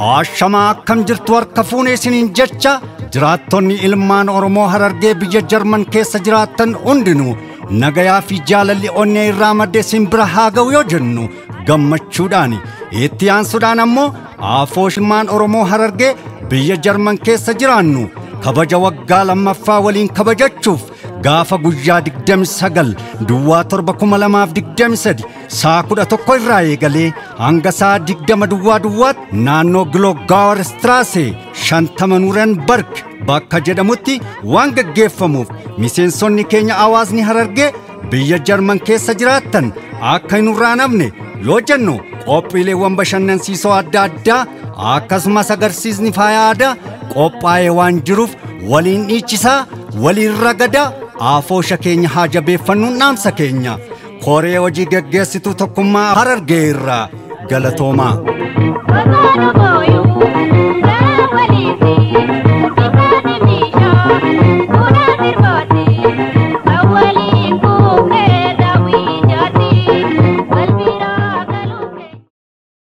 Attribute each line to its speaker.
Speaker 1: Ashama akkam jirtu harka fuunee isiniin jecha jiraattonni ilmaan Oromoo Harargee biyya Jarman keessa jiraattan hundinuu nagayaa fi jaalalli onnee irraa maddee isin bira haa ga'u yoo jennu gammachuudhaan itti aansuudhaan ammoo afooshimmaan Oromoo Harargee biyya Jarman keessa jiraannu kabaja waggaa lammaffaa waliin kabajachuuf gaafa guyyaa 29 duwwaa 7 saa 11 irraa eegalee hanga saa 20 duwwaat naannoo Glogauer Straße 50 Nurenberg bakka jedhamutti waan gaggeeffamuuf miseensonni keenya hawaasni Harargee biyya Jarman keessa jiraattan akka hin urraanamne yoo jennu qophiileewwan bashannansiisoo adda addaa akkasumas agarsiisni faaya aadaa qophaa'ee waan jiruuf waliin dhiichisaa waliin ragadaa afoosha keenya haa jabeeffannuun dhaamsa keenya koree hojii gaggeessituu tokkummaa Harargee irraa galatoomaa.